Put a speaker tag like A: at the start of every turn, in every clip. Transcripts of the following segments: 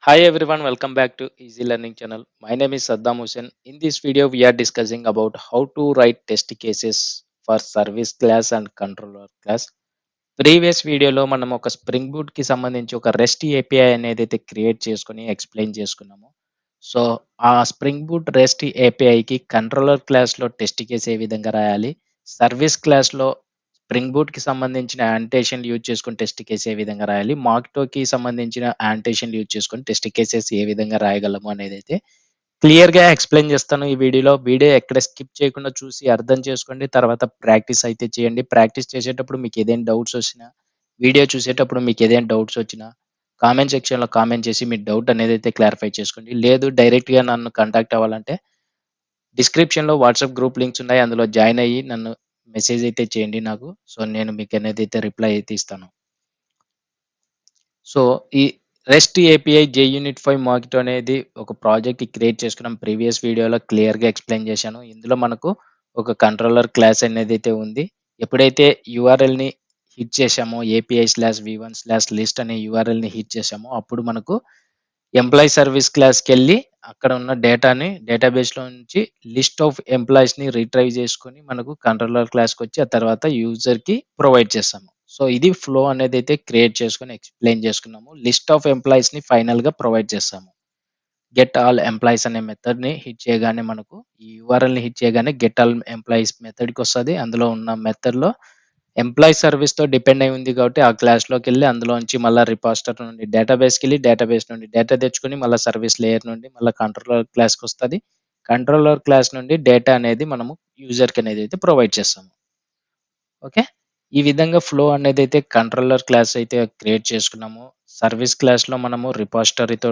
A: Hi everyone, welcome back to Easy Learning channel. My name is Saddam Hussain. In this video, we are discussing about how to write test cases for service class and controller class. Previous వీడియోలో మనం ఒక spring boot కి సంబంధించి ఒక rest API అనేది అయితే create చేసుకుని explain చేసుకున్నాము. సో ఆ స్ప్రింగ్ బూట్ రెస్ట్ ఏపీఐకి కంట్రోలర్ క్లాస్లో టెస్ట్ కేసు ఏ విధంగా రాయాలి, సర్వీస్ క్లాస్లో స్ప్రింగ్ బూట్ కి సంబంధించిన యాంటేషన్ యూజ్ చేసుకుని టెస్ట్ కేసు ఏ విధంగా రాయాలి, మాక్టోకి సంబంధించిన యాంటేషన్ యూజ్ చేసుకుని టెస్ట్ కేసెస్ ఏ విధంగా రాయగలము అనేది అయితే క్లియర్‌గా ఎక్స్‌ప్లెయిన్ చేస్తాను ఈ వీడియోలో. వీడియో ఎక్కడ స్కిప్ చేయకుండా చూసి అర్థం చేసుకోండి. తర్వాత ప్రాక్టీస్ అయితే చేయండి. ప్రాక్టీస్ చేసేటప్పుడు మీకు ఏదైనా డౌట్స్ వచ్చినా, వీడియో చూసేటప్పుడు మీకు ఏదైనా డౌట్స్ వచ్చినా కామెంట్ సెక్షన్‌లో కామెంట్ చేసి మీ డౌట్ అనేది అయితే క్లారిఫై చేసుకోండి. లేదు డైరెక్ట్‌గా నన్ను కాంటాక్ట్ అవ్వాలంటే డిస్క్రిప్షన్‌లో వాట్సాప్ గ్రూప్ లింక్స్ ఉన్నాయి. అందులో జాయిన్ అయ్యి నన్ను మెసేజ్ అయితే చేయండి నాకు. సో, నేను మీకు అనేది అయితే రిప్లై అయితే ఇస్తాను. సో, ఈ రెస్ట్ ఏపీఐ జేయూనిట్ 5 మాకిటో అనేది ఒక ప్రాజెక్ట్ క్రియేట్ చేసుకున్నాం. ప్రీవియస్ వీడియోలో క్లియర్‌గా ఎక్స్‌ప్లెయిన్ చేశాను. ఇందులో మనకు ఒక కంట్రోలర్ క్లాస్ అనేదైతే ఉంది. ఎప్పుడైతే యూఆర్ఎల్‌ని హిట్ చేశామో API/v1/list అనే యూఆర్ఎల్‌ని హిట్ చేశామో అప్పుడు మనకు ఎంప్లాయీ సర్వీస్ క్లాస్‌కెళ్ళి అక్కడ ఉన్న డేటాని డేటాబేస్‌లో నుంచి లిస్ట్ ఆఫ్ ఎంప్లాయీస్‌ని రిట్రైవ్ చేసుకొని మనకు కంట్రోలర్ క్లాస్‌కొచ్చి ఆ తర్వాత యూజర్‌కి ప్రొవైడ్ చేస్తాము. సో, ఇది ఫ్లో అనేదైతే క్రియేట్ చేసుకొని ఎక్స్‌ప్లెయిన్ చేసుకున్నాము. లిస్ట్ ఆఫ్ ఎంప్లాయీస్‌ని ఫైనల్‌గా ప్రొవైడ్ చేస్తాము. గెట్ ఆల్ ఎంప్లాయీస్ అనే మెథడ్‌ని హిట్ చేయగానే మనకు ఈ యూఆర్ఎల్‌ని హిట్ చేయగానే గెట్ ఆల్ ఎంప్లాయీస్ మెథడ్‌కొస్తది. అందులో ఉన్న మెథడ్‌లో ఎంప్లాయీ సర్వీస్‌తో డిపెండ్ అయి ఉంది కాబట్టి ఆ క్లాస్‌లోకెళ్ళి అందులోంచి మళ్ళా రిపాజిటరీ నుండి డేటాబేస్‌కెళ్ళి డేటాబేస్ నుండి డేటా తెచ్చుకొని మళ్ళా సర్వీస్ లేయర్ నుండి మళ్ళా కంట్రోలర్ క్లాస్‌కొస్తది. కంట్రోలర్ క్లాస్ నుండి డేటా అనేది మనము యూజర్‌కి అనేదైతే ప్రొవైడ్ చేస్తాము. ఓకే. ఈ విధంగా ఫ్లో అనేదైతే కంట్రోలర్ క్లాస్ అయితే క్రియేట్ చేసుకున్నాము. సర్వీస్ క్లాస్‌లో మనము రిపాజిటరీతో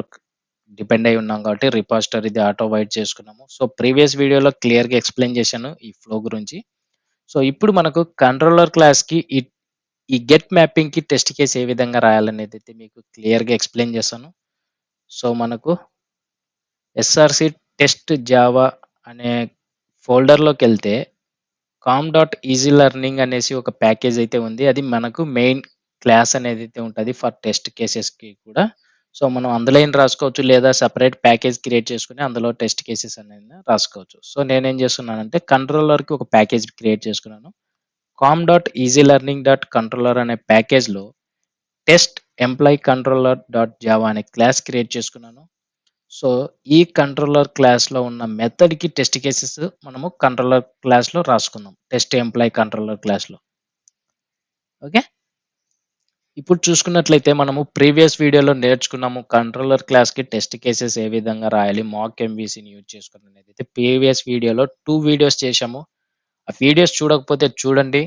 A: డిపెండ్ అయి ఉన్నాం కాబట్టి రిపాజిటరీది ఆటో వైట్ చేసుకున్నాము. సో, ప్రీవియస్ వీడియోలో క్లియర్‌గా ఎక్స్‌ప్లెయిన్ చేశాను ఈ ఫ్లో గురించి. సో, ఇప్పుడు మనకు కంట్రోలర్ క్లాస్‌కి ఈ గెట్ మ్యాపింగ్‌కి టెస్ట్ కేస్ ఏ విధంగా రాయాలనేదైతే మీకు క్లియర్‌గా ఎక్స్‌ప్లెయిన్ చేశాను. సో, మనకు ఎస్ఆర్‌సి టెస్ట్ జావా అనే ఫోల్డర్‌లోకెళ్తే కామ్ డాట్ ఈజీ లెర్నింగ్ అనేసి ఒక ప్యాకేజ్ అయితే ఉంది. అది మనకు మెయిన్ క్లాస్ అనేదైతే ఉంటది ఫర్ టెస్ట్ కేసెస్‌కి కూడా. సో, మనం అందులోనే రాసుకోవచ్చు లేదా సెపరేట్ ప్యాకేజ్ క్రియేట్ చేసుకొని అందులో టెస్ట్ కేసెస్ అనేది రాసుకోవచ్చు. సో, నేనేం చేస్తున్నానంటే కంట్రోలర్‌కి ఒక ప్యాకేజ్ క్రియేట్ చేసుకున్నాను. Com dot easy learning dot controller అనే ప్యాకేజ్‌లో test employee controller dot Java అనే క్లాస్ క్రియేట్ చేసుకున్నాను. సో, ఈ కంట్రోలర్ క్లాస్‌లో ఉన్న మెథడ్‌కి టెస్ట్ కేసెస్ మనము కంట్రోలర్ క్లాస్‌లో రాసుకుందాం. టెస్ట్ ఎంప్లాయీ కంట్రోలర్ క్లాస్‌లో. ఓకే. ఇప్పుడు చూసుకున్నట్లయితే మనము ప్రీవియస్ వీడియోలో నేర్చుకున్నాము కంట్రోలర్ క్లాస్‌కి టెస్ట్ కేసెస్ ఏ విధంగా రాయాలి, మాక్ ఎంవీసీని యూజ్ చేసుకొని అనేదైతే ప్రీవియస్ వీడియోలో 2 వీడియోస్ చేశాము. ఆ వీడియోస్ చూడకపోతే చూడండి.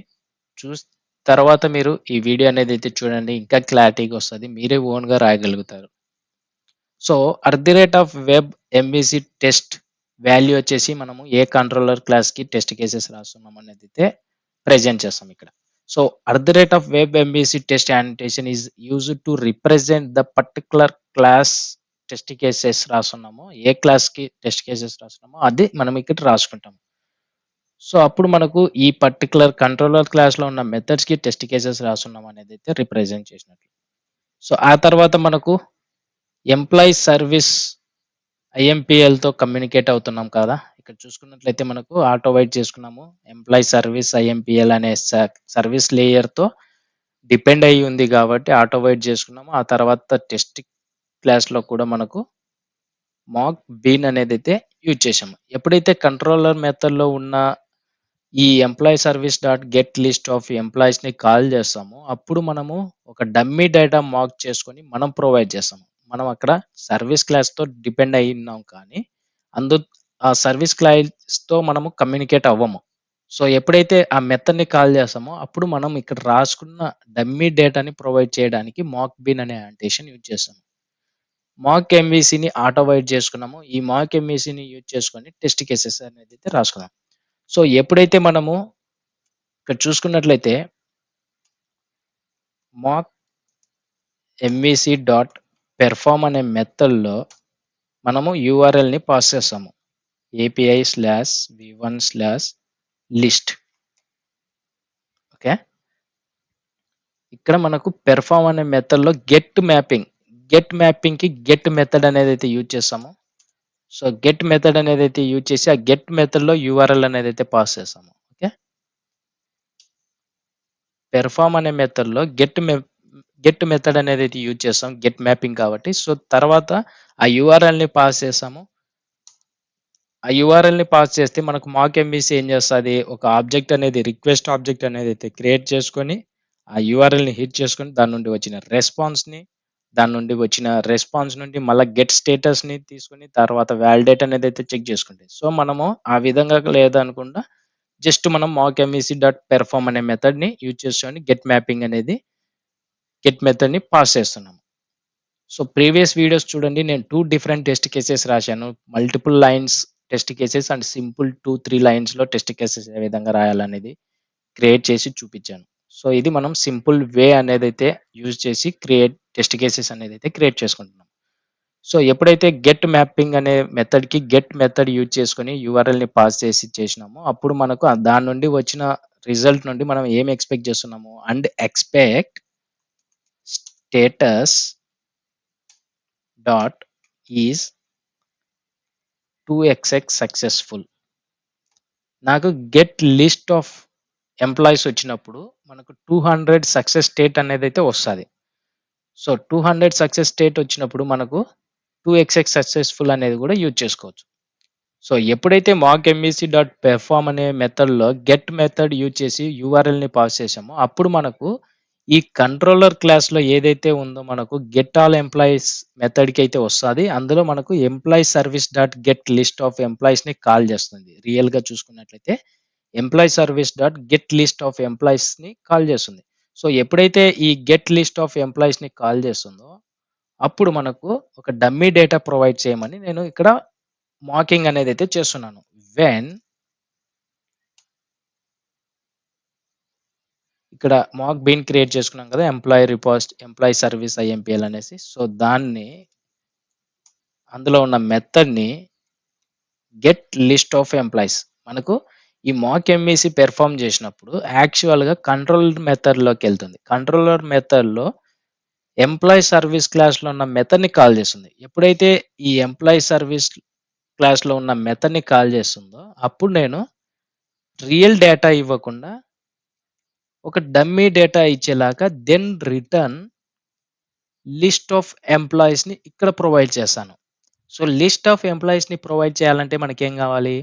A: చూసి తర్వాత మీరు ఈ వీడియో అనేదైతే చూడండి. ఇంకా క్లారిటీగా వస్తది. మీరే ఓన్‌గా రాయగలుగుతారు. So, web MVC test value వచ్చేసి మనము ఏ కంట్రోలర్ క్లాస్‌కి టెస్ట్ కేసెస్ రాస్తున్నాం అనేదైతే ప్రెజెంట్ చేస్తాం ఇక్కడ. So, web MVC test annotation is used to represent the particular class test cases రాస్తున్నామో, ఏ క్లాస్‌కి టెస్ట్ కేసెస్ రాస్తున్నామో అది మనం ఇక్కడ రాసుకుంటాం. సో, అప్పుడు మనకు ఈ పర్టిక్యులర్ కంట్రోలర్ క్లాస్‌లో ఉన్న మెథడ్స్‌కి టెస్ట్ కేసెస్ రాస్తున్నాం అనేదైతే రిప్రజెంట్ చేసినట్లు. సో, ఆ తర్వాత మనకు ఎంప్లాయీ సర్వీస్ ఐఎంపీఎల్‌తో కమ్యూనికేట్ అవుతున్నాం కదా! ఇక్కడ చూసుకున్నట్లయితే మనకు ఆటో వైట్ చేసుకున్నాము. ఎంప్లాయీ సర్వీస్ ఐఎంపీఎల్ అనే సర్వీస్ లేయర్‌తో డిపెండ్ అయ్యి ఉంది కాబట్టి ఆటో వైట్ చేసుకున్నాము. ఆ తర్వాత టెస్ట్ క్లాస్‌లో కూడా మనకు మాక్ బీన్ అనేదైతే యూజ్ చేశాము. ఎప్పుడైతే కంట్రోలర్ మెథడ్‌లో ఉన్న ఈ employee service dot get list of ఎంప్లాయీస్‌ని కాల్ చేస్తామో, అప్పుడు మనము ఒక డమ్మీ డేటా మాక్ చేసుకొని మనం ప్రొవైడ్ చేస్తాము. మనం అక్కడ సర్వీస్ క్లాస్‌తో డిపెండ్ అయ్యి ఉన్నాం కానీ, అందు ఆ సర్వీస్ క్లాస్‌తో మనము కమ్యూనికేట్ అవ్వము. సో, ఎప్పుడైతే ఆ మెథడ్‌ని కాల్ చేస్తామో, అప్పుడు మనం ఇక్కడ రాసుకున్న డమ్మీ డేటాని ప్రొవైడ్ చేయడానికి మాక్ బీన్ అనే యాంటేషన్ యూజ్ చేస్తాము. మాక్ ఎంవీసీని ఆటో వైట్ చేసుకున్నాము. ఈ మాక్ ఎంవీసీని యూజ్ చేసుకొని టెస్ట్ కేసెస్ అనేదైతే రాసుకున్నాం. సో, ఎప్పుడైతే మనము ఇక్కడ చూసుకున్నట్లయితే మాక్ ఎంవీసీ డాట్ పెర్ఫార్మ్ అనే మెథడ్‌లో మనము యూఆర్ఎల్‌ని పాస్ చేస్తాము. API/v1/list okay. ఇక్కడ మనకు పెర్ఫార్మ్ అనే మెథడ్‌లో గెట్ మ్యాపింగ్. గెట్ మ్యాపింగ్‌కి గెట్ మెథడ్ అనేదైతే యూజ్ చేస్తామో, సో గెట్ మెథడ్ అనేదైతే యూజ్ చేసి, ఆ గెట్ మెథడ్‌లో యూఆర్ఎల్ అనేదైతే పాస్ చేస్తాము. ఓకే. పెర్ఫార్మ్ అనే మెథడ్‌లో గెట్ మెథడ్ అనేదైతే యూజ్ చేస్తాం. గెట్ మ్యాపింగ్ కాబట్టి. సో తర్వాత ఆ యూఆర్ఎల్‌ని పాస్ చేస్తాము. ఆ యూఆర్ఎల్‌ని పాస్ చేస్తే మనకు మాక్ ఎంవీసీ ఏం చేస్తది, ఒక ఆబ్జెక్ట్ అనేది రిక్వెస్ట్ ఆబ్జెక్ట్ అనేదైతే క్రియేట్ చేసుకొని, ఆ యూఆర్ఎల్‌ని హిట్ చేసుకొని దాని నుండి వచ్చిన రెస్పాన్స్ నుండి మళ్ళా గెట్ స్టేటస్‌ని తీసుకొని తర్వాత వాలిడేట్ అనేదైతే చెక్ చేసుకుంటది. సో మనము ఆ విధంగా లేదనుకుండా జస్ట్ మనం మాక్ ఎంవీసీ డాట్ పెర్ఫార్మ్ అనే మెథడ్‌ని యూజ్ చేసుకొని గెట్ మెథడ్‌ని పాస్ చేస్తున్నాము. సో ప్రీవియస్ వీడియోస్ చూడండి. నేను 2 డిఫరెంట్ టెస్ట్ కేసెస్ రాశాను. Multiple lines test cases and simple 2, 3 లైన్స్‌లో టెస్ట్ కేసెస్ ఏ విధంగా రాయాలనేది క్రియేట్ చేసి చూపించాను. సో ఇది మనం సింపుల్ వే అనేదైతే యూజ్ చేసి టెస్ట్ కేసెస్ అనేదైతే క్రియేట్ చేసుకుంటున్నాం. సో ఎప్పుడైతే గెట్ మ్యాపింగ్ అనే మెథడ్‌కి గెట్ మెథడ్ యూజ్ చేసుకొని యూఆర్ఎల్‌ని పాస్ చేసినామో, అప్పుడు మనకు దాని నుండి వచ్చిన రిజల్ట్ నుండి మనం ఏమి ఎక్స్‌పెక్ట్ చేస్తున్నాము, and expect status dot is 2xx successful. నాకు గెట్ లిస్ట్ ఆఫ్ ఎంప్లాయీస్ వచ్చినప్పుడు మనకు 200 సక్సెస్ స్టేట్ అనేదైతే వస్తది. సో 200 సక్సెస్ స్టేట్ వచ్చినప్పుడు మనకు 2xx సక్సెస్‌ఫుల్ అనేది కూడా యూజ్ చేసుకోవచ్చు. సో ఎప్పుడైతే మాక్ ఎంవీసీ డాట్ పెర్ఫార్మ్ అనే మెథడ్‌లో గెట్ మెథడ్ యూజ్ చేసి యూఆర్ఎల్‌ని పాస్ చేసామో, అప్పుడు మనకు ఈ కంట్రోలర్ క్లాస్‌లో ఏదైతే ఉందో మనకు గెట్ ఆల్ ఎంప్లాయీస్ మెథడ్‌కి అయితే వస్తది. అందులో మనకు employee service dot get list of ఎంప్లాయీస్‌ని కాల్ చేస్తుంది. రియల్‌గా చూసుకున్నట్లయితే employee service dot get list of ఎంప్లాయీస్‌ని కాల్ చేస్తుంది. సో ఎప్పుడైతే ఈ గెట్ లిస్ట్ ఆఫ్ ఎంప్లాయీస్‌ని కాల్ చేస్తుందో, అప్పుడు మనకు ఒక డమ్మీ డేటా ప్రొవైడ్ చేయమని నేను ఇక్కడ మాకింగ్ అనేదైతే చేస్తున్నాను. వెన్ ఇక్కడ మాక్ బీన్ క్రియేట్ చేసుకున్నాం కదా! ఎంప్లాయీ సర్వీస్ ఐఎంపీఎల్ అనేసి. సో దాన్ని అందులో ఉన్న మెథడ్‌ని గెట్ లిస్ట్ ఆఫ్ ఎంప్లాయీస్ మనకు ఈ మాక్ ఎంవీసీ పెర్ఫార్మ్ చేసినప్పుడు యాక్చువల్‌గా కంట్రోలర్ మెథడ్‌లోకెళ్తుంది. కంట్రోలర్ మెథడ్‌లో ఎంప్లాయీ సర్వీస్ క్లాస్‌లో ఉన్న మెథడ్‌ని కాల్ చేస్తుంది. ఎప్పుడైతే ఈ ఎంప్లాయీ సర్వీస్ క్లాస్‌లో ఉన్న మెథడ్‌ని కాల్ చేస్తుందో, అప్పుడు నేను రియల్ డేటా ఇవ్వకుండా ఒక డమ్మీ డేటా ఇచ్చేలాగా దెన్ రిటర్న్ లిస్ట్ ఆఫ్ ఎంప్లాయీస్‌ని ఇక్కడ ప్రొవైడ్ చేశాను. సో లిస్ట్ ఆఫ్ ఎంప్లాయీస్‌ని ప్రొవైడ్ చేయాలంటే మనకేం గావాలి?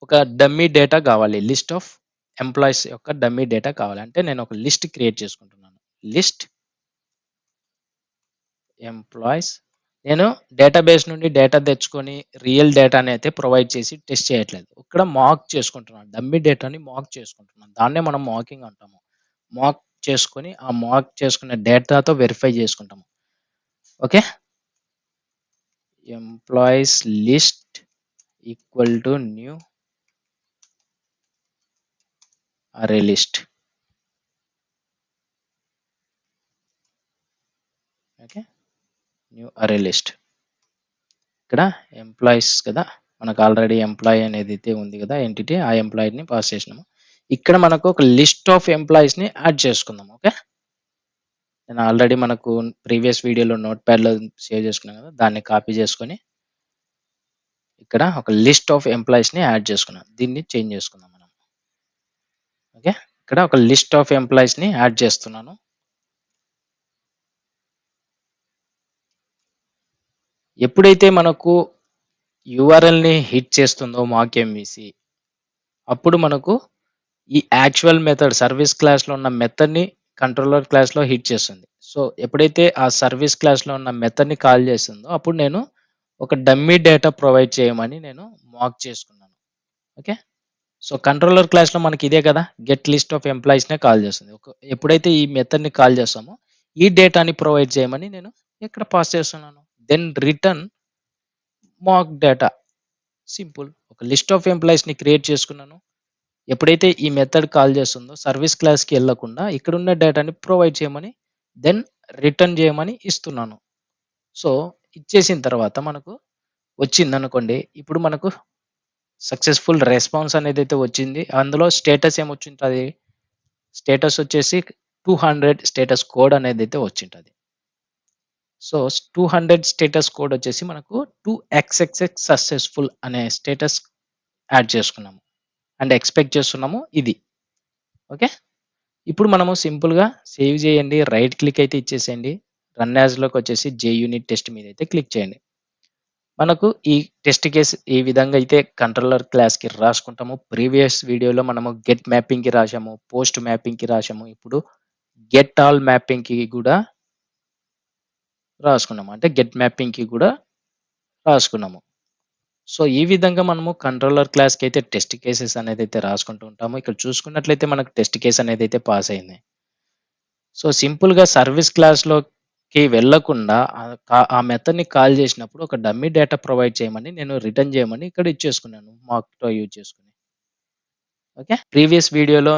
A: ఒక డమ్మీ డేటా గావాలి. లిస్ట్ ఆఫ్ ఎంప్లాయీస్ యొక్క డమ్మీ డేటా కావాలి. అంటే నేను ఒక లిస్ట్ క్రియేట్ చేసుకుంటున్నాను. List employees. నేను డేటాబేస్ నుండి డేటా తెచ్చుకొని రియల్ డేటాని అయితే ప్రొవైడ్ చేసి టెస్ట్ చేయట్లేదు. ఇక్కడ మాక్ చేసుకుంటున్నాను. డమ్మీ డేటాని మాక్ చేసుకుంటున్నాను. దాన్నే మనం మాకింగ్ అంటాము. మాక్ చేసుకొని, ఆ మాక్ చేసుకున్న డేటాతో వెరిఫై చేసుకుంటాము. Okay. Employees list equal to new అరే లిస్ట్. ఓకే. న్యూ అరే లిస్ట్. ఇక్కడ ఎంప్లాయీస్ కదా! మనకు ఆల్రెడీ ఎంప్లాయీ అనేదైతే ఉంది కదా! ఎంటిటీ ఆ ఎంప్లాయీని పాస్ చేసినాము. ఇక్కడ మనకు ఒక లిస్ట్ ఆఫ్ ఎంప్లాయీస్‌ని యాడ్ చేసుకుందాం. ఓకే. నేను ఆల్రెడీ మనకు ప్రీవియస్ వీడియోలో నోట్‌ప్యాడ్‌లో సేవ్ చేసుకున్నాం కదా! దాన్ని కాపీ చేసుకొని ఇక్కడ ఒక లిస్ట్ ఆఫ్ ఎంప్లాయీస్‌ని యాడ్ చేసుకున్నాం. దీన్ని చేంజ్ చేసుకుందాం మనం. ఓకే. ఇక్కడ ఒక లిస్ట్ ఆఫ్ ఎంప్లాయీస్‌ని యాడ్ చేస్తున్నాను. ఎప్పుడైతే మనకు యూఆర్ఎల్‌ని హిట్ చేస్తుందో మాక్ ఎంవీసీ, అప్పుడు మనకు ఈ యాక్చువల్ మెథడ్ సర్వీస్ క్లాస్‌లో ఉన్న మెథడ్‌ని కంట్రోలర్ క్లాస్‌లో హిట్ చేస్తుంది. సో ఎప్పుడైతే ఆ సర్వీస్ క్లాస్‌లో ఉన్న మెథడ్‌ని కాల్ చేస్తుందో, అప్పుడు నేను ఒక డమ్మీ డేటా ప్రొవైడ్ చేయమని నేను మాక్ చేసుకున్నాను. ఓకే. సో కంట్రోలర్ క్లాస్‌లో మనకి ఇదే కదా! గెట్ లిస్ట్ ఆఫ్ ఎంప్లాయీస్‌నే కాల్ చేస్తుంది. ఎప్పుడైతే ఈ మెథడ్‌ని కాల్ చేస్తామో, ఈ డేటాని ప్రొవైడ్ చేయమని నేను ఇక్కడ పాస్ చేస్తున్నాను. దెన్ రిటర్న్ మాక్ డేటా. సింపుల్. ఒక లిస్ట్ ఆఫ్ ఎంప్లాయీస్‌ని క్రియేట్ చేసుకున్నాను. ఎప్పుడైతే ఈ మెథడ్ కాల్ చేస్తుందో సర్వీస్ క్లాస్‌కి ఎళ్ళకుండా ఇక్కడున్న డేటాని ప్రొవైడ్ చేయమని, దెన్ రిటర్న్ చేయమని ఇస్తున్నాను. సో ఇచ్చేసిన తర్వాత మనకు వచ్చిందనుకోండి. ఇప్పుడు మనకు సక్సెస్‌ఫుల్ రెస్పాన్స్ అనేదైతే వచ్చింది. అందులో స్టేటస్ ఏమొచ్చుంటది? స్టేటస్ వచ్చేసి 200 స్టేటస్ కోడ్ అనేదైతే వచ్చుంటది. సో 200 స్టేటస్ కోడ్ వచ్చేసి మనకు 2xxx సక్సెస్ఫుల్ అనే స్టేటస్ యాడ్ చేసుకున్నాము అండ్ ఎక్స్పెక్ట్ చేస్తున్నాము ఇది. ఓకే. ఇప్పుడు మనము సింపుల్‌గా సేవ్ చేయండి. రైట్ క్లిక్ అయితే ఇచ్చేసేయండి. రన్ యాస్‌లోకి వచ్చేసి జేయూనిట్ టెస్ట్ మీద అయితే క్లిక్ చేయండి. మనకు ఈ టెస్ట్ కేస్ ఈ విధంగా అయితే కంట్రోలర్ క్లాస్‌కి రాసుకుంటాము. ప్రీవియస్ వీడియోలో మనము గెట్ మ్యాపింగ్‌కి రాసాము. పోస్ట్ మ్యాపింగ్‌కి రాసాము. ఇప్పుడు గెట్ ఆల్ మ్యాపింగ్‌కి కూడా రాసుకున్నాము. అంటే గెట్ మ్యాపింగ్‌కి కూడా రాసుకున్నాము. సో, ఈ విధంగా మనము కంట్రోలర్ క్లాస్‌కి అయితే టెస్ట్ కేసెస్ అనేదైతే రాసుకుంటూ ఉంటాము. ఇక్కడ చూసుకున్నట్లయితే మనకు టెస్ట్ కేస్ అనేదైతే పాస్ అయింది. సో, సింపుల్‌గా సర్విస్ క్లాస్‌లోకి వెళ్ళకుండా ఆ మెథడ్‌ని కాల్ చేసినప్పుడు ఒక డమ్మీ డేటా ప్రొవైడ్ చేయమని నేను రిటర్న్ చేయమని ఇక్కడ ఇచ్చేసుకున్నాను. మాక్‌టో యూజ్ చేసుకొని. ఓకే. ప్రీవియస్ వీడియోలో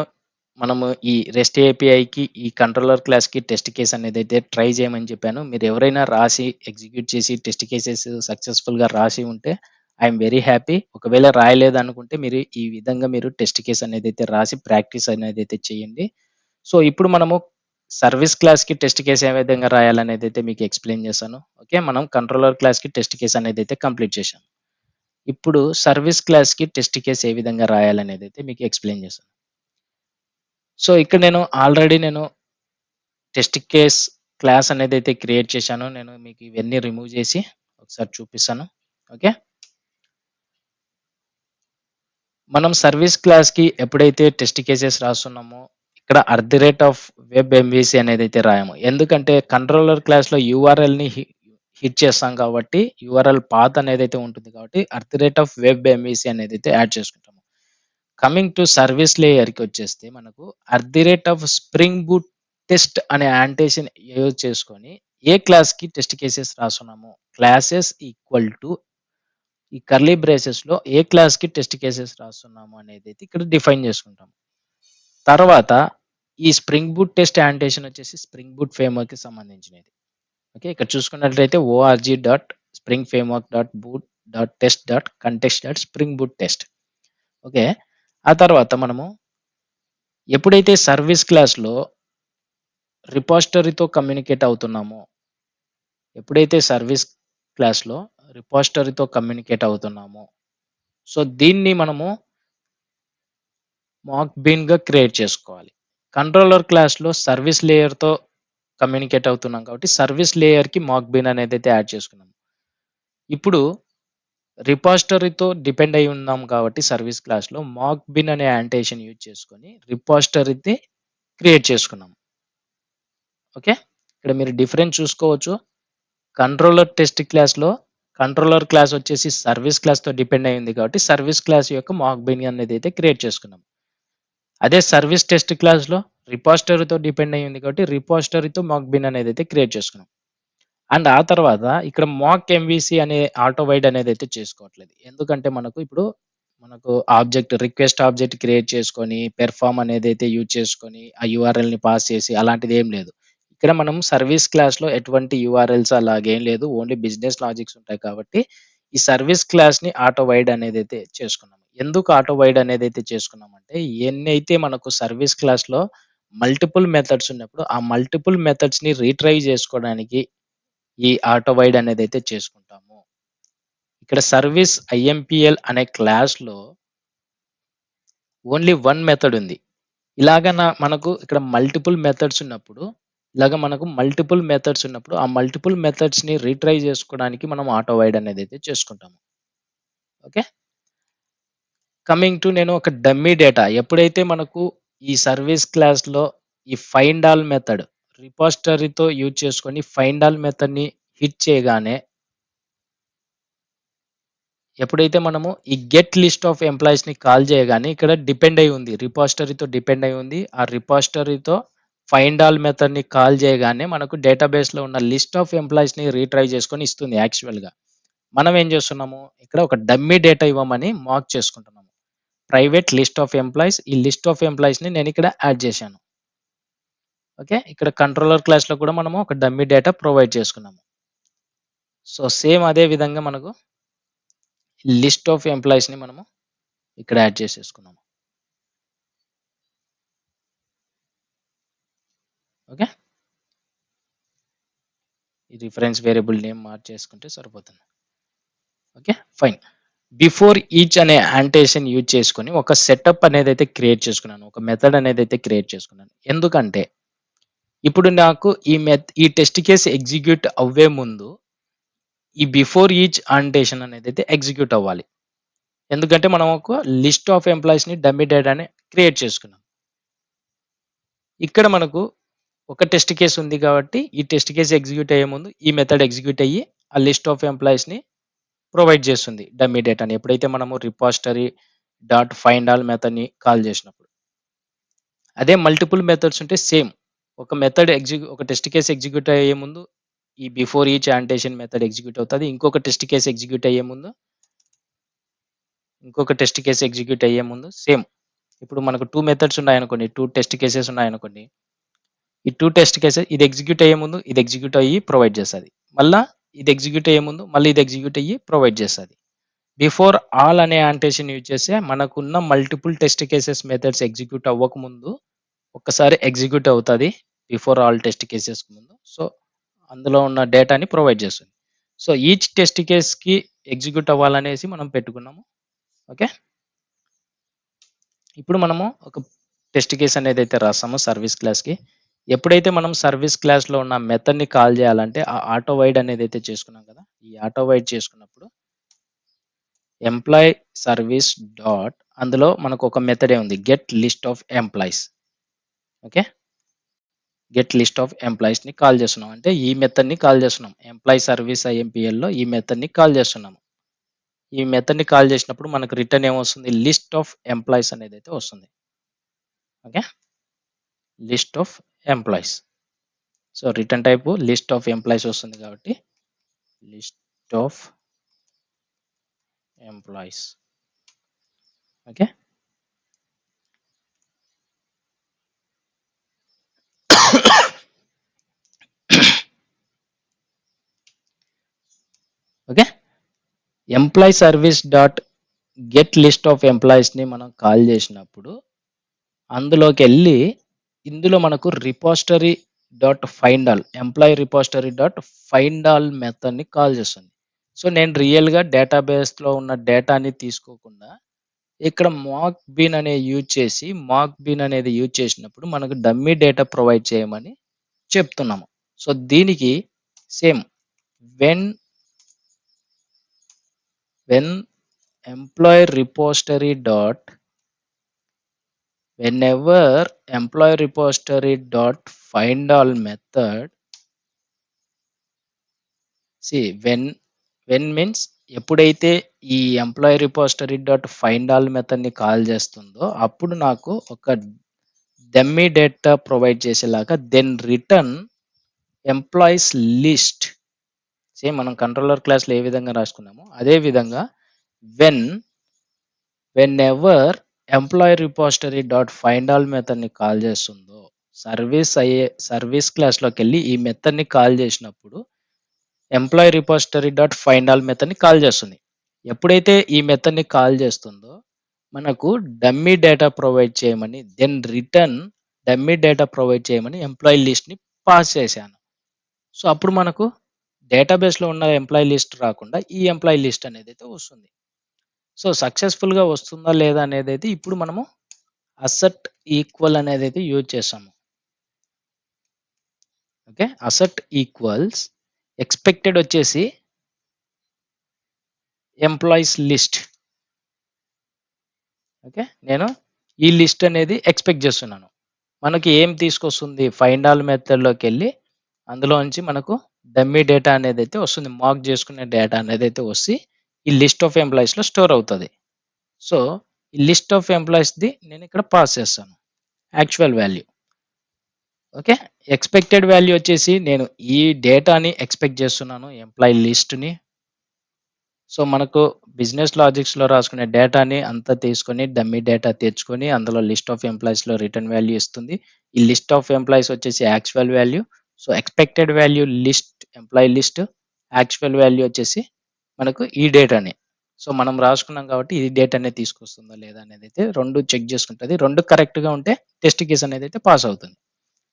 A: మనము ఈ రెస్ట్ ఏపీఐకి, ఈ కంట్రోలర్ క్లాస్‌కి టెస్ట్ కేస్ అనేదైతే ట్రై చేయమని చెప్పాను. మీరు ఎవరైనా రాసి ఎగ్జిక్యూట్ చేసి టెస్ట్ కేసెస్ సక్సెస్‌ఫుల్‌గా రాసి ఉంటే ఐ యామ్ వెరీ హ్యాపీ. ఒకవేళ రాయలేదనుకుంటే మీరు ఈ విధంగా మీరు టెస్ట్ కేస్ అనేదైతే రాసి ప్రాక్టీస్ అనేదైతే చేయండి. సో, ఇప్పుడు మనము సర్విస్ క్లాస్‌కి టెస్ట్ కేస్ ఏ విధంగా రాయాలనేదైతే మీకు ఎక్స్‌ప్లెయిన్ చేశాను. ఓకే. మనం కంట్రోలర్ క్లాస్‌కి టెస్ట్ కేస్ అనేదైతే కంప్లీట్ చేశాం. ఇప్పుడు సర్విస్ క్లాస్‌కి టెస్ట్ కేస్ ఏ విధంగా రాయాలనేదైతే మీకు ఎక్స్‌ప్లెయిన్ చేశాను. సో, ఇక్కడ నేను టెస్ట్ కేస్ క్లాస్ అనేదైతే క్రియేట్ చేశానో నేను మీకు ఇవన్నీ రిమూవ్ చేసి ఒకసారి చూపిస్తాను. ఓకే. మనం సర్విస్ క్లాస్‌కి ఎప్పుడైతే టెస్ట్ కేసెస్ రాస్తున్నామో ఇక్కడ వెబ్ ఎంవీసీ అనేదైతే రాయము. ఎందుకంటే కంట్రోలర్ క్లాస్‌లో యూఆర్ఎల్‌ని హిట్ చేస్తాం కాబట్టి యూఆర్ఎల్ పాత్ అనేదైతే ఉంటుంది కాబట్టి వెబ్ ఎంవీసీ అనేదైతే యాడ్ చేసుకుంటాము. కమింగ్ టు సర్విస్ లేయర్‌కి వచ్చేస్తే మనకు స్ప్రింగ్ బూట్ టెస్ట్ అనే యాంటేషన్ యూజ్ చేసుకొని ఏ క్లాస్‌కి టెస్ట్ కేసెస్ రాస్తున్నామో క్లాసెస్ ఈక్వల్ టు ఈ కర్లీ బ్రేసెస్‌లో ఏ క్లాస్‌కి టెస్ట్ కేసెస్ రాస్తున్నాము అనేదైతే ఇక్కడ డిఫైన్ చేసుకుంటాం. తర్వాత ఈ స్ప్రింగ్ బూట్ టెస్ట్ యాంటేషన్ వచ్చేసి స్ప్రింగ్ బూట్ ఫ్రేమ్‌వర్క్‌కి సంబంధించినది. ఓకే. ఇక్కడ చూసుకున్నట్లయితే org.springframework.boot.test.context.spring boot test. ఓకే. ఆ తర్వాత మనము ఎప్పుడైతే సర్విస్ క్లాస్‌లో రిపోజిటరీతో కమ్యూనికేట్ అవుతున్నామో, ఎప్పుడైతే సర్విస్ క్లాస్‌లో రిపోజిటరీతో కమ్యూనికేట్ అవుతున్నామో, సో, దీన్ని మనము మాక్ బీన్‌గా క్రియేట్ చేసుకోవాలి. కంట్రోలర్ క్లాస్‌లో సర్విస్ లేయర్‌తో కమ్యూనికేట్ అవుతున్నాం కాబట్టి, సర్విస్ లేయర్‌కి మాక్ బీన్ అనేదైతే యాడ్ చేసుకున్నాం. ఇప్పుడు రిపోజిటరీతో డిపెండ్ అయి ఉన్నాం కాబట్టి సర్విస్ క్లాస్‌లో మాక్ బిన్ అనే యాంటేషన్ యూజ్ చేసుకొని రిపోజిటరీని క్రియేట్ చేసుకున్నాం. ఓకే. ఇక్కడ మీరు డిఫరెన్స్ చూసుకోవచ్చు. కంట్రోలర్ టెస్ట్ క్లాస్‌లో కంట్రోలర్ క్లాస్ వచ్చేసి సర్విస్ క్లాస్‌తో డిపెండ్ అయ్యింది కాబట్టి సర్విస్ క్లాస్ యొక్క మాక్ బిన్ అనేదైతే క్రియేట్ చేసుకున్నాం. అదే సర్విస్ టెస్ట్ క్లాస్‌లో రిపోజిటరీతో డిపెండ్ అయ్యింది కాబట్టి రిపోజిటరీతో మాక్ బిన్ అనేదైతే క్రియేట్ చేసుకున్నాం. అండ్ ఆ తర్వాత ఇక్కడ మాక్ ఎంవీసీ అనే ఆటో వైడ్ అనేదైతే చేసుకోవట్లేదు. ఎందుకంటే మనకు రిక్వెస్ట్ ఆబ్జెక్ట్ క్రియేట్ చేసుకొని, పెర్ఫార్మ్ అనేదైతే యూజ్ చేసుకొని, ఆ యూఆర్ఎల్‌ని పాస్ చేసి అలాంటిదేం లేదు. ఇక్కడ మనం సర్విస్ క్లాస్‌లో ఎటువంటి యూఆర్ఎల్స్ అలాగేం లేదు. ఓన్లీ బిజినెస్ లాజిక్స్ ఉంటాయి కాబట్టి, ఈ సర్విస్ క్లాస్‌ని ఆటో వైడ్ అనేదైతే చేసుకున్నాం. ఎందుకు ఆటో వైడ్ అనేదైతే చేసుకున్నామంటే, ఎన్నైతే మనకు సర్విస్ క్లాస్‌లో మల్టిపుల్ మెథడ్స్ ఉన్నప్పుడు, ఆ మల్టిపుల్ మెథడ్స్‌ని రీట్రైవ్ చేసుకోవడానికి ఈ ఆటో వైడ్ అనేదైతే చేసుకుంటాము. ఇక్కడ సర్విస్ ఐఎంపీఎల్ అనే క్లాస్‌లో ఓన్లీ 1 మెథడ్ ఉంది. ఇలాగ మనకు ఇక్కడ మల్టిపుల్ మెథడ్స్ ఉన్నప్పుడు, ఆ మల్టిపుల్ మెథడ్స్‌ని రీట్రై చేసుకోవడానికి మనం ఆటో వైడ్ అనేదైతే చేసుకుంటాము. ఓకే. కమింగ్ టు నేను ఒక డమ్మీ డేటా ఎప్పుడైతే మనకు ఈ సర్విస్ క్లాస్‌లో ఈ ఫైండ్ ఆల్ మెథడ్ రిపోజిటరీతో యూజ్ చేసుకొని ఫైండ్ ఆల్ మెథడ్‌ని హిట్ చేయగానే ఎప్పుడైతే మనము ఈ గెట్ లిస్ట్ ఆఫ్ ఎంప్లాయీస్‌ని కాల్ చేయగానే ఇక్కడ డిపెండ్ అయ్యి ఉంది. రిపోజిటరీతో డిపెండ్ అయ్యి ఉంది. ఆ రిపోజిటరీతో ఫైండ్ ఆల్ మెథడ్‌ని కాల్ చేయగానే మనకు డేటాబేస్‌లో ఉన్న లిస్ట్ ఆఫ్ ఎంప్లాయీస్‌ని రీట్రైవ్ చేసుకొని ఇస్తుంది యాక్చువల్‌గా. మనం ఏం చేస్తున్నాము, ఇక్కడ ఒక డమ్మీ డేటా ఇవ్వమని మాక్ చేసుకుంటున్నాము. ప్రైవేట్ లిస్ట్ ఆఫ్ ఎంప్లాయీస్ ఈ లిస్ట్ ఆఫ్ ఎంప్లాయీస్‌ని నేను ఇక్కడ యాడ్ చేశాను. ఓకే. ఇక్కడ కంట్రోలర్ క్లాస్‌లో కూడా మనము ఒక డమ్మీ డేటా ప్రొవైడ్ చేసుకున్నాము. సో, సేమ్ అదే విధంగా మనకు లిస్ట్ ఆఫ్ ఎంప్లాయీస్‌ని మనము ఇక్కడ యాడ్ చేసేసుకున్నాము. ఓకే. ఈ రిఫరెన్స్ వేరియబుల్ నేమ్ మార్చేసుకుంటే సరిపోతుంది. Okay, fine. బిఫోర్ ఈచ్ అనే యాంటేషన్ యూజ్ చేసుకొని ఒక సెటప్ అనేది అయితే క్రియేట్ చేసుకున్నాను. ఒక మెథడ్ అనేది అయితే క్రియేట్ చేసుకున్నాను. ఎందుకంటే ఇప్పుడు నాకు ఈ టెస్ట్ కేస్ ఎగ్జిక్యూట్ అవ్వే ముందు ఈ బిఫోర్ ఈచ్ యాంటేషన్ అనేది అయితే ఎగ్జిక్యూట్ అవ్వాలి. ఎందుకంటే మనం ఒక లిస్ట్ ఆఫ్ ఎంప్లాయీస్ని డమ్మీ డేటాని క్రియేట్ చేసుకున్నాం. ఇక్కడ మనకు ఒక టెస్ట్ కేసు ఉంది కాబట్టి ఈ టెస్ట్ కేసు ఎగ్జిక్యూట్ అయ్యే ముందు ఈ మెథడ్ ఎగ్జిక్యూట్ అయ్యి ఆ లిస్ట్ ఆఫ్ ఎంప్లాయీస్ని ప్రొవైడ్ చేస్తుంది డమ్మీ డేటాని. ఎప్పుడైతే మనము రిపాజిటరీ డాట్ ఫైండ్ ఆల్ మెథడ్ని కాల్ చేసినప్పుడు. అదే మల్టిపుల్ మెథడ్స్ ఉంటే సేమ్ ఒక మెథడ్ ఒక టెస్ట్ కేసు ఎగ్జిక్యూట్ అయ్యే ముందు ఈ before each annotation method execute అవుతుంది. ఇంకొక టెస్ట్ కేసు ఎగ్జిక్యూట్ అయ్యే ముందు సేమ్. ఇప్పుడు మనకు 2 మెథడ్స్ ఉన్నాయనుకోండి, 2 టెస్ట్ కేసెస్ ఉన్నాయనుకోండి. ఈ 2 టెస్ట్ కేసెస్ ఇది ఎగ్జిక్యూట్ అయ్యే ముందు ఇది ఎగ్జిక్యూట్ అయ్యి ప్రొవైడ్ చేస్తుంది. మళ్ళా ఇది ఎగ్జిక్యూట్ అయ్యే ముందు మళ్ళీ ఇది ఎగ్జిక్యూట్ అయ్యి ప్రొవైడ్ చేస్తుంది. బిఫోర్ ఆల్ అనే యాంటేషన్ యూజ్ చేస్తే మనకున్న multiple test cases methods execute అవ్వకముందు ఒక్కసారి ఎగ్జిక్యూట్ అవుతుంది బిఫోర్ ఆల్ టెస్ట్ కేసెస్ ముందు. సో అందులో ఉన్న డేటాని ప్రొవైడ్ చేస్తుంది. సో ఈచ్ టెస్ట్ కేస్కి ఎగ్జిక్యూట్ అవ్వాలనేసి మనం పెట్టుకున్నాము. ఓకే, ఇప్పుడు మనము ఒక టెస్ట్ కేస్ అనేది అయితే రాస్తాము సర్వీస్ క్లాస్కి. ఎప్పుడైతే మనం సర్వీస్ క్లాస్లో ఉన్న మెథడ్ని కాల్ చేయాలంటే ఆ ఆటో వైడ్ అనేది అయితే చేసుకున్నాం కదా, ఈ ఆటో వైడ్ చేసుకున్నప్పుడు ఎంప్లాయ్ సర్వీస్ డాట్ అందులో మనకు ఒక మెథడే ఉంది, get list of employees. Okay, get list of ఎంప్లాయీస్ని కాల్ చేస్తున్నాం అంటే ఈ మెథడ్ని కాల్ చేస్తున్నాం. ఎంప్లాయ్ సర్వీస్ ఐఎంపిఎల్లో ఈ మెథడ్ని కాల్ చేస్తున్నాము. ఈ మెథడ్ని కాల్ చేసినప్పుడు మనకు రిటర్న్ ఏమొస్తుంది, లిస్ట్ ఆఫ్ ఎంప్లాయీస్ అనేది అయితే వస్తుంది. Okay, list of employees. So return type list of employees వస్తుంది కాబట్టి list of employees. Okay, okay. Employee service dot get list of ఎంప్లాయీస్ని మనం కాల్ చేసినప్పుడు అందులోకి వెళ్ళి ఇందులో మనకు repository dot find all employee repository dot find all మెథడ్ని కాల్ చేస్తుంది. సో నేను రియల్గా డేటాబేస్లో ఉన్న డేటాని తీసుకోకుండా ఇక్కడ మాక్ బీన్ అనే యూజ్ చేసి మాక్ బీన్ అనేది యూజ్ చేసినప్పుడు మనకు డమ్మీ డేటా ప్రొవైడ్ చేయమని చెప్తున్నాము. సో దీనికి same when employee repository dot whenever employee repository dot find all method, see when means ఎప్పుడైతే ఈ employee repository dot find all మెథడ్ని కాల్ చేస్తుందో అప్పుడు నాకు ఒక డమ్మీ డేటా ప్రొవైడ్ చేసేలాగా then return employees list. Same మనం కంట్రోలర్ క్లాస్లో ఏ విధంగా రాసుకున్నామో అదే విధంగా whenever employee repository dot find all మెథడ్ని కాల్ చేస్తుందో సర్వీస్ క్లాస్లోకి వెళ్ళి ఈ మెథడ్ని కాల్ చేసినప్పుడు employee repository dot find all మెథడ్ని కాల్ చేస్తుంది. ఎప్పుడైతే ఈ మెథడ్ని కాల్ చేస్తుందో మనకు డమ్మీ డేటా ప్రొవైడ్ చేయమని then return dummy data provide చేయమని ఎంప్లాయీ లిస్ట్ని పాస్ చేశాను. సో అప్పుడు మనకు డేటాబేస్లో ఉన్న ఎంప్లాయీ లిస్ట్ రాకుండా ఈ ఎంప్లాయీ లిస్ట్ అనేది అయితే వస్తుంది. సో సక్సెస్ఫుల్గా వస్తుందా లేదా అనేది అయితే ఇప్పుడు మనము అసెట్ ఈక్వల్ అనేది అయితే యూజ్ చేస్తాము. ఓకే, అసెట్ ఈక్వల్స్ ఎక్స్పెక్టెడ్ వచ్చేసి ఎంప్లాయీస్ లిస్ట్. ఓకే, నేను ఈ లిస్ట్ అనేది ఎక్స్పెక్ట్ చేస్తున్నాను. మనకి ఏం తీసుకొస్తుంది, ఫైండ్ ఆల్ మెథడ్లోకి వెళ్ళి అందులో నుంచి మనకు డమ్మీ డేటా అనేది అయితే వస్తుంది, మార్క్ చేసుకునే డేటా అనేది అయితే వస్తే ఈ లిస్ట్ ఆఫ్ ఎంప్లాయీస్లో స్టోర్ అవుతుంది. సో ఈ లిస్ట్ ఆఫ్ ఎంప్లాయీస్ది నేను ఇక్కడ పాస్ చేస్తాను actual value. Okay, expected value వచ్చేసి నేను ఈ డేటాని ఎక్స్పెక్ట్ చేస్తున్నాను ఎంప్లాయీ లిస్ట్ని. సో మనకు బిజినెస్ లాజిక్స్లో రాసుకునే డేటాని అంతా తీసుకొని డమ్మీ డేటా తెచ్చుకొని అందులో లిస్ట్ ఆఫ్ ఎంప్లాయీస్లో రిటర్న్ వాల్యూ ఇస్తుంది. ఈ లిస్ట్ ఆఫ్ ఎంప్లాయీస్ వచ్చేసి actual value. So expected value list employee list, actual value వచ్చేసి మనకు ఈ డేటాని. సో మనం రాసుకున్నాం కాబట్టి ఈ డేటానే తీసుకొస్తుందా లేదా అనేది అయితే రెండు చెక్ చేసుకుంటుంది. రెండు కరెక్ట్గా ఉంటే టెస్ట్ కేస్ అనేది అయితే పాస్ అవుతుంది.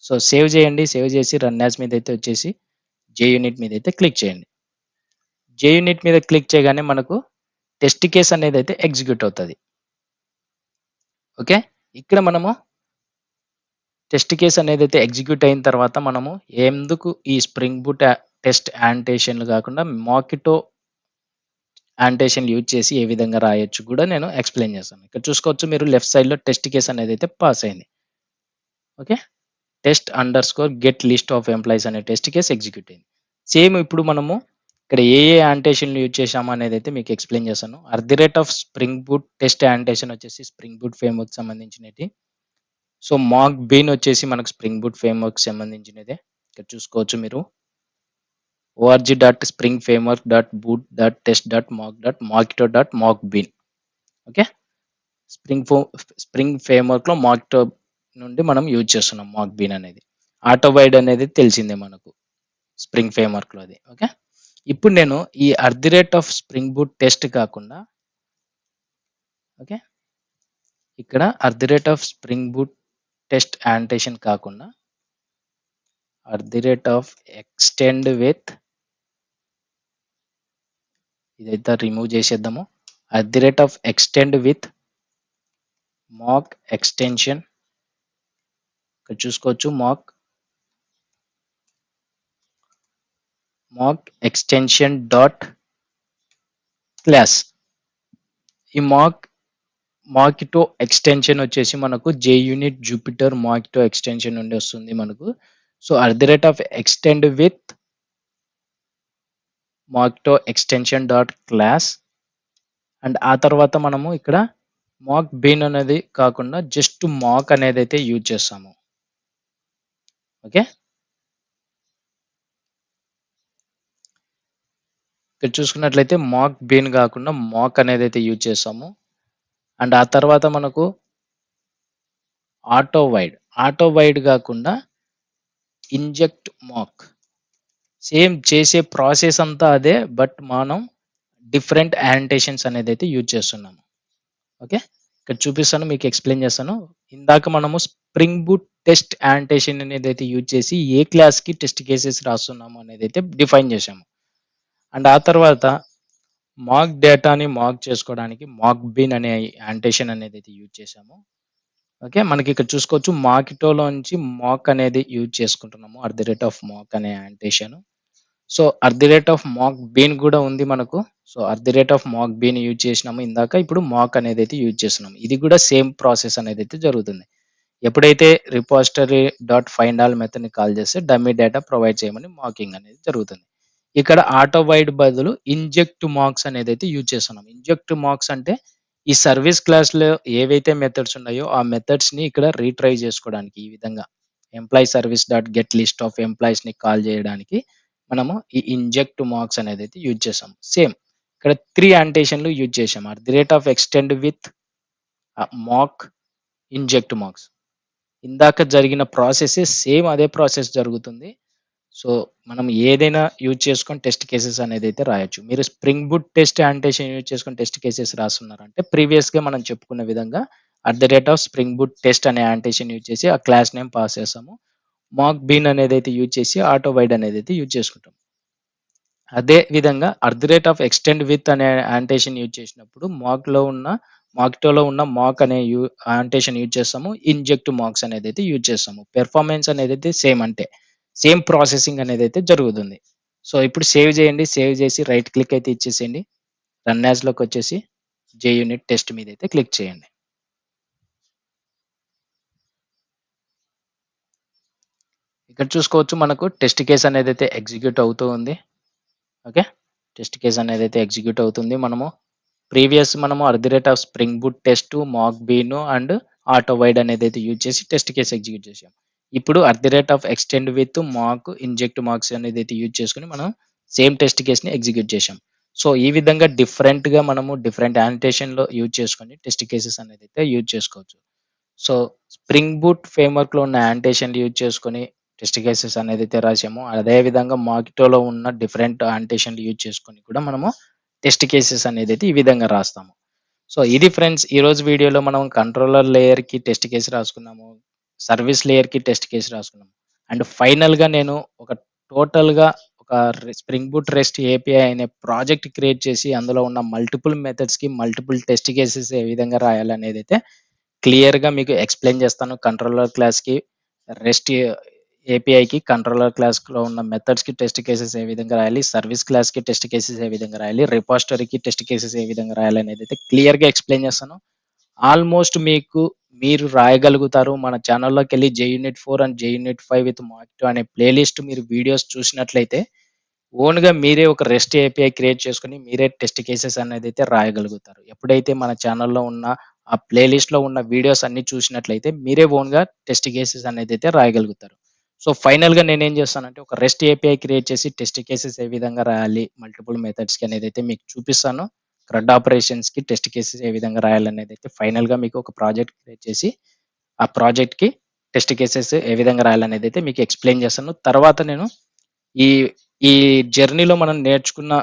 A: సో సేవ్ చేయండి, సేవ్ చేసి రన్ యాజ్ మీద అయితే వచ్చేసి JUnit మీద అయితే క్లిక్ చేయండి. JUnit మీద క్లిక్ చేయగానే మనకు టెస్ట్ కేస్ అనేది అయితే ఎగ్జిక్యూట్ అవుతుంది. ఓకే, ఇక్కడ మనము టెస్ట్ కేస్ అనేది అయితే ఎగ్జిక్యూట్ అయిన తర్వాత మనము ఎందుకు ఈ స్ప్రింగ్ బూట్ టెస్ట్ యాంటేషన్లు కాకుండా మాకిటో యాంటేషన్లు యూజ్ చేసి ఏ విధంగా రాయొచ్చు కూడా నేను ఎక్స్ప్లెయిన్ చేస్తాను. ఇక్కడ చూసుకోవచ్చు మీరు లెఫ్ట్ సైడ్లో టెస్ట్ కేస్ అనేది అయితే పాస్ అయింది. Okay, test under score get list of employees అనే టెస్ట్ కేస్ ఎగ్జిక్యూట్ అయింది. సేమ్ ఇప్పుడు మనము ఇక్కడ ఏ యాంటేషన్లు యూజ్ చేసాము అనేది అయితే మీకు ఎక్స్ప్లెయిన్ చేస్తాను. @ స్ప్రింగ్ బూట్ టెస్ట్ యాంటేషన్ వచ్చేసి స్ప్రింగ్ బూట్ ఫ్రేమ్వర్క్ సంబంధించినది. సో మాక్ బీన్ వచ్చేసి మనకు స్ప్రింగ్ బూట్ ఫ్రేమ్వర్క్ సంబంధించినదే. ఇక్కడ చూసుకోవచ్చు మీరు org.springframework.boot.test.mock.mockito.mockbean. ఓకే, స్ప్రింగ్ ఫ్రేమ్వర్క్లో మాకిటో నుండి మనం యూజ్ చేస్తున్నాం మాక్ బీన్ అనేది. ఆటోవైడ్ అనేది తెలిసిందే మనకు స్ప్రింగ్ ఫ్రేమ్వర్క్లో అది. ఓకే, ఇప్పుడు నేను ఈ @ స్ప్రింగ్ బూట్ టెస్ట్ కాకుండా ఓకే ఇక్కడ @ స్ప్రింగ్ బూట్ టెస్ట్ యాంటేషన్ కాకుండా @extend with ఇదైతే రిమూవ్ చేసేద్దాము. @extend with mock extension. ఇక్కడ చూసుకోవచ్చు mock extension డాట్ క్లాస్. ఈ మాకిటో ఎక్స్టెన్షన్ వచ్చేసి మనకు JUnit జూపిటర్ మాకిటో ఎక్స్టెన్షన్ నుండి వస్తుంది మనకు. So @extend with Mockito extension dot class and ఆ తర్వాత మనము ఇక్కడ మాక్ బీన్ అనేది కాకుండా జస్ట్ మాక్ అనేది అయితే యూజ్ చేస్తాము. ఓకే, ఇక్కడ చూసుకున్నట్లయితే మాక్ బీన్ కాకుండా మాక్ అనేది అయితే యూజ్ చేస్తాము. అండ్ ఆ తర్వాత మనకు ఆటోవైడ్ కాకుండా ఇంజెక్ట్ మాక్. సేమ్ చేసే ప్రాసెస్ అంతా అదే, బట్ మనం డిఫరెంట్ యాంటేషన్స్ అనేది అయితే యూజ్ చేస్తున్నాము. ఓకే, ఇక్కడ చూపిస్తాను, మీకు ఎక్స్ప్లెయిన్ చేస్తాను. ఇందాక మనము స్ప్రింగ్ బూట్ టెస్ట్ యాంటేషన్ అనేది అయితే యూజ్ చేసి ఏ క్లాస్కి టెస్ట్ కేసెస్ రాస్తున్నాము అనేది అయితే డిఫైన్ చేసాము. అండ్ ఆ తర్వాత మాక్ డేటాని మాక్ చేసుకోవడానికి మాక్ బీన్ అనే యాంటేషన్ అనేది అయితే యూజ్ చేసాము. ఓకే, మనకి ఇక్కడ చూసుకోవచ్చు మాకిటోలోంచి మాక్ అనేది యూజ్ చేసుకుంటున్నాము @మాక్ అనే యాంటేషన్. సో @మాక్ బీన్ కూడా ఉంది మనకు. సో @మాక్ బీన్ యూజ్ చేసినాము ఇందాక, ఇప్పుడు మాక్ అనేది అయితే యూజ్ చేస్తున్నాము. ఇది కూడా సేమ్ ప్రాసెస్ అనేది అయితే జరుగుతుంది. ఎప్పుడైతే రిపోజిటరీ డాట్ ఫైండ్ ఆల్ మెథడ్ని కాల్ చేస్తే డమ్మీ డేటా ప్రొవైడ్ చేయమని మాకింగ్ అనేది జరుగుతుంది. ఇక్కడ ఆటోవైడ్ బదులు ఇంజెక్ట్ మాక్స్ అనేది అయితే యూజ్ చేస్తున్నాం. ఇంజెక్ట్ మాక్స్ అంటే ఈ సర్వీస్ క్లాస్లో ఏవైతే మెథడ్స్ ఉన్నాయో ఆ మెథడ్స్ని ఇక్కడ రీట్రై చేసుకోవడానికి, ఈ విధంగా employee service dot get list of ఎంప్లాయీస్ని కాల్ చేయడానికి మనము ఈ ఇంజెక్ట్ మార్క్స్ అనేది అయితే యూజ్ చేసాం. సేమ్ ఇక్కడ 3 యాంటేషన్లు యూజ్ చేసాం. @extend with mock inject marks. ఇందాక జరిగిన ప్రాసెస్ సేమ్ అదే ప్రాసెస్ జరుగుతుంది. సో మనం ఏదైనా యూజ్ చేసుకొని టెస్ట్ కేసెస్ అనేది అయితే రాయొచ్చు. మీరు స్ప్రింగ్ బూట్ టెస్ట్ యాంటేషన్ యూజ్ చేసుకొని టెస్ట్ కేసెస్ రాస్తున్నారంటే ప్రీవియస్గా మనం చెప్పుకున్న విధంగా @స్ప్రింగ్ బూట్ టెస్ట్ అనే యాంటేషన్ యూజ్ చేసి ఆ క్లాస్ నేమ్ పాస్ చేస్తాము. మాక్ బీన్ అనేది అయితే యూజ్ చేసి ఆటోవైడ్ అనేది అయితే యూజ్ చేసుకుంటాం. అదే విధంగా @extend with అనే యాంటేషన్ యూజ్ చేసినప్పుడు మాకిటోలో ఉన్న మాక్ అనే యాంటేషన్ యూజ్ చేస్తాము. ఇంజెక్ట్ మార్క్స్ అనేది అయితే యూజ్ చేస్తాము. పెర్ఫార్మెన్స్ అనేది అయితే సేమ్, అంటే సేమ్ ప్రాసెసింగ్ అనేది అయితే జరుగుతుంది. సో ఇప్పుడు సేవ్ చేయండి. సేవ్ చేసి రైట్ క్లిక్ అయితే ఇచ్చేసేయండి. రన్ యాజ్లోకి వచ్చేసి JUnit టెస్ట్ మీద అయితే క్లిక్ చేయండి. ఇక్కడ చూసుకోవచ్చు మనకు టెస్ట్ కేస్ అనేది అయితే ఎగ్జిక్యూట్ అవుతూ ఉంది. ఓకే, టెస్ట్ కేస్ అనేది అయితే ఎగ్జిక్యూట్ అవుతుంది. మనము spring boot test, mock bean and ఆటోవైడ్ అనేది అయితే యూజ్ చేసి టెస్ట్ కేస్ ఎగ్జిక్యూట్ చేసాం. ఇప్పుడు @extend with mock inject marks అనేది అయితే యూజ్ చేసుకుని మనం సేమ్ టెస్ట్ కేస్ని ఎగ్జిక్యూట్ చేసాం. సో ఈ విధంగా డిఫరెంట్గా మనము డిఫరెంట్ యాంటేషన్లో యూజ్ చేసుకొని టెస్ట్ కేసెస్ అనేది అయితే యూజ్ చేసుకోవచ్చు. సో స్ప్రింగ్ బూట్ ఫ్రేమ్వర్క్లో ఉన్న యాంటేషన్లు యూజ్ చేసుకొని టెస్ట్ కేసెస్ అనేది అయితే రాసాము. అదేవిధంగా మాకిటోలో ఉన్న డిఫరెంట్ యాంటేషన్లు యూజ్ చేసుకొని కూడా మనము టెస్ట్ కేసెస్ అనేది అయితే ఈ విధంగా రాస్తాము. సో ఇది ఫ్రెండ్స్, ఈరోజు వీడియోలో మనం కంట్రోలర్ లేయర్కి టెస్ట్ కేసు రాసుకున్నాము, సర్వీస్ లేయర్కి టెస్ట్ కేసు రాసుకున్నాము. అండ్ ఫైనల్గా నేను టోటల్గా ఒక ఒక స్ప్రింగ్ బూట్ రెస్ట్ ఏపీఐ అనే ప్రాజెక్ట్ క్రియేట్ చేసి అందులో ఉన్న మల్టిపుల్ మెథడ్స్‌కి, మల్టిపుల్ టెస్ట్ కేసెస్ ఏ విధంగా రాయాలనేదైతే క్లియర్‌గా మీకు ఎక్స్‌ప్లెయిన్ చేస్తాను. కంట్రోలర్ క్లాస్‌కి, రెస్ట్ ఏపీఐకి, కంట్రోలర్ క్లాస్‌లో ఉన్న మెథడ్స్‌కి టెస్ట్ కేసెస్ ఏ విధంగా రాయాలి, సర్వీస్ క్లాస్‌కి టెస్ట్ కేసెస్ ఏ విధంగా రాయాలి, రిపోజిటరీకి టెస్ట్ కేసెస్ ఏ విధంగా రాయాలనేదైతే క్లియర్‌గా ఎక్స్‌ప్లెయిన్ చేస్తాను. ఆల్మోస్ట్ మీరు రాయగలుగుతారు. మన ఛానెల్‌లోకెళ్ళి జేయూనిట్ 4 అండ్ జేయూనిట్ 5 విత్ మార్క్ 2 అనే ప్లేలిస్ట్ మీరు వీడియోస్ చూసినట్లయితే ఓన్‌గా మీరే ఒక రెస్ట్ ఏపీఐ క్రియేట్ చేసుకొని, మీరే టెస్ట్ కేసెస్ అనేదైతే రాయగలుగుతారు. ఎప్పుడైతే మన ఛానెల్‌లో ఉన్న ఆ ప్లేలిస్ట్‌లో ఉన్న వీడియోస్ అన్నీ చూసినట్లయితే, మీరే ఓన్‌గా టెస్ట్ కేసెస్ అనేదైతే రాయగలుగుతారు. సో, ఫైనల్‌గా నేనేం చేస్తానంటే, ఒక రెస్ట్ ఏపీఐ క్రియేట్ చేసి టెస్ట్ కేసెస్ ఏ విధంగా రాయాలి, మల్టిపుల్ మెథడ్స్‌కి అనేదైతే మీకు చూపిస్తాను. క్రడ్ ఆపరేషన్స్‌కి టెస్ట్ కేసెస్ ఏ విధంగా రాయాలనేదైతే ఫైనల్‌గా మీకు ఒక ప్రాజెక్ట్ క్రియేట్ చేసి, ఆ ప్రాజెక్ట్‌కి టెస్ట్ కేసెస్ ఏ విధంగా రాయాలనేదైతే మీకు ఎక్స్‌ప్లెయిన్ చేస్తాను. తర్వాత నేను ఈ ఈ జర్నీలో మనం నేర్చుకున్న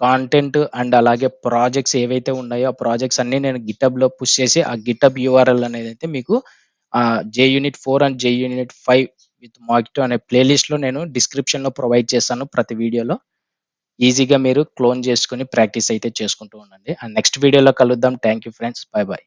A: కాంటెంట్ అండ్ అలాగే ప్రాజెక్ట్స్ ఏవైతే ఉన్నాయో, ఆ ప్రాజెక్ట్స్ అన్నీ నేను గిటబ్‌లో పుష్ చేసి, ఆ గిటబ్ యూఆర్ఎల్ అనేదైతే మీకు జేయూనిట్ 4 అండ్ జేయూనిట్ 5 విత్ మార్క్ 2 అనే ప్లేలిస్ట్‌లో నేను డిస్క్రిప్షన్‌లో ప్రొవైడ్ చేస్తాను ప్రతి వీడియోలో. ఈజీగా మీరు క్లోన్ చేసుకొని ప్రాక్టీస్ అయితే చేసుకుంటూ ఉండండి. అండ్ నెక్స్ట్ వీడియోలో కలుద్దాం. Thank you friends. By by.